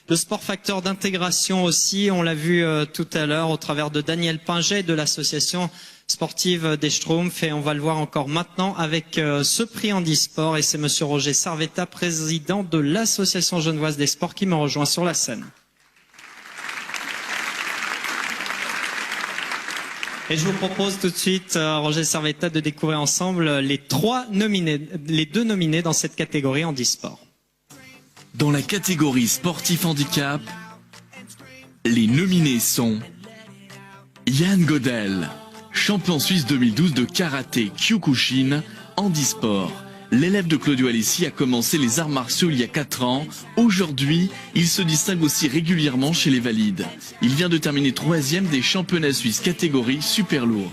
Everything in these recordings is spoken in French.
Le sport facteur d'intégration aussi, on l'a vu tout à l'heure au travers de Daniel Pinget de l'association sportive des Schtroumpfs, et on va le voir encore maintenant avec ce prix handisport, et c'est monsieur Roger Sarvetta, président de l'association genevoise des sports, qui me rejoint sur la scène. Et je vous propose tout de suite, Roger Sarvetta, de découvrir ensemble les deux nominés dans cette catégorie handisport. Dans la catégorie sportif handicap, les nominés sont Yann Godel, champion suisse 2012 de karaté Kyokushin handisport. L'élève de Claudio Alessi a commencé les arts martiaux il y a 4 ans. Aujourd'hui, il se distingue aussi régulièrement chez les valides. Il vient de terminer 3e des championnats suisses catégorie super lourd.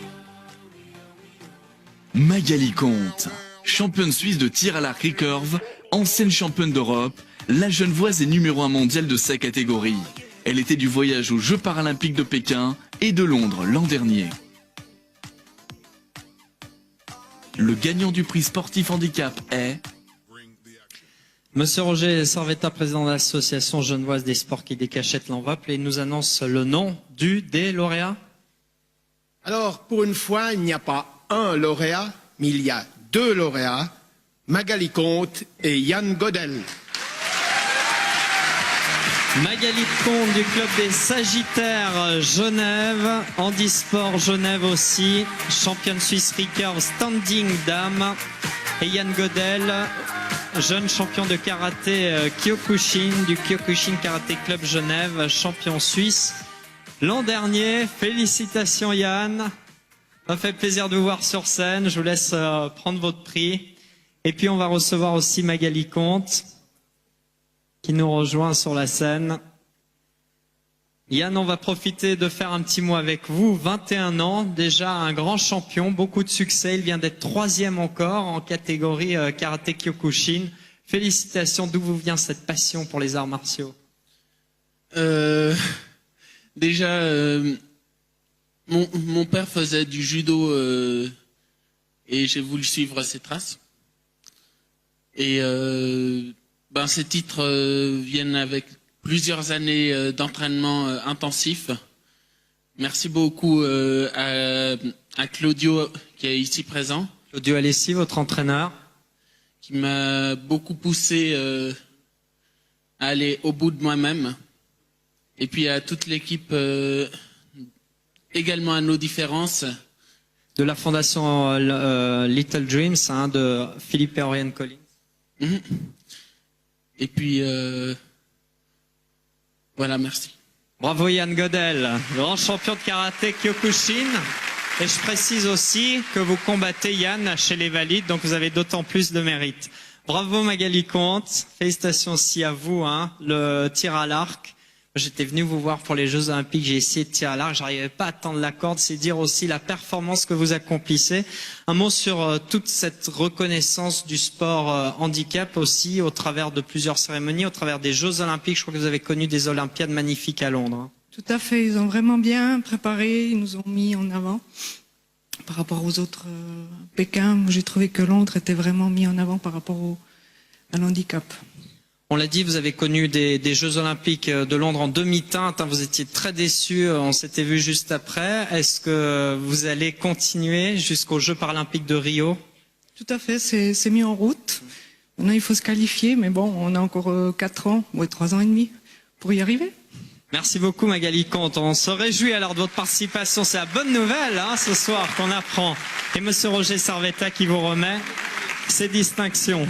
Magali Comte, championne suisse de tir à l'arc recurve, ancienne championne d'Europe, la Genevoise est numéro 1 mondial de sa catégorie. Elle était du voyage aux Jeux paralympiques de Pékin et de Londres l'an dernier. Le gagnant du prix sportif handicap est monsieur Roger Sarvetta, président de l'association genevoise des sports qui décachette l'enveloppe, et il nous annonce le nom des lauréats. Alors, pour une fois, il n'y a pas un lauréat, mais il y a 2 lauréats, Magali Comte et Yann Godel. Magali Comte du club des Sagittaires Genève, handisport Genève aussi, championne suisse recurve standing dame, et Yann Godel, jeune champion de karaté Kyokushin du Kyokushin Karaté Club Genève, champion suisse l'an dernier. Félicitations Yann, ça fait plaisir de vous voir sur scène. Je vous laisse prendre votre prix, et puis on va recevoir aussi Magali Comte qui nous rejoint sur la scène. Yann, on va profiter de faire un petit mot avec vous. 21 ans, déjà un grand champion, beaucoup de succès. Il vient d'être 3e encore en catégorie karaté Kyokushin. Félicitations, d'où vous vient cette passion pour les arts martiaux? Déjà, mon père faisait du judo et j'ai voulu suivre ses traces. Et ces titres viennent avec plusieurs années d'entraînement intensif. Merci beaucoup à Claudio qui est ici présent. Claudio Alessi, votre entraîneur, qui m'a beaucoup poussé à aller au bout de moi-même. Et puis à toute l'équipe, également à nos différences. de la fondation Little Dreams, de Philippe et Oriane Collins. Mm-hmm. Et puis, voilà, merci. Bravo Yann Godel, grand champion de karaté Kyokushin. Et je précise aussi que vous combattez Yann chez les valides, donc vous avez d'autant plus de mérite. Bravo Magali Comte, félicitations aussi à vous, le tir à l'arc. J'étais venu vous voir pour les Jeux Olympiques, j'ai essayé de tirer à l'arc, j'arrivais pas à tendre la corde, c'est dire aussi la performance que vous accomplissez. Un mot sur toute cette reconnaissance du sport handicap aussi, au travers de plusieurs cérémonies, au travers des Jeux Olympiques. Je crois que vous avez connu des Olympiades magnifiques à Londres. Tout à fait, ils ont vraiment bien préparé, ils nous ont mis en avant. Par rapport aux autres Pékin, j'ai trouvé que Londres était vraiment mis en avant par rapport à l'handicap. On l'a dit, vous avez connu des Jeux Olympiques de Londres en demi-teinte, vous étiez très déçus, on s'était vu juste après. Est-ce que vous allez continuer jusqu'aux Jeux Paralympiques de Rio? Tout à fait, c'est mis en route. Maintenant, il faut se qualifier, mais bon, on a encore 4 ans, 3 ans et demi pour y arriver. Merci beaucoup Magali Comte. On se réjouit alors de votre participation. C'est la bonne nouvelle ce soir qu'on apprend. Et monsieur Roger Sarvetta qui vous remet ces distinctions.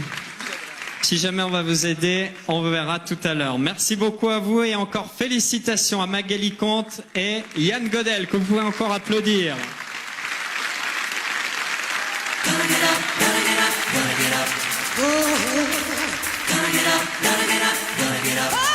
Si jamais on va vous aider, on verra tout à l'heure. Merci beaucoup à vous et encore félicitations à Magali Comte et Yann Godel que vous pouvez encore applaudir. Gonna get up, gonna get up, gonna get up. Oh, gonna get up, gonna get up, gonna get up.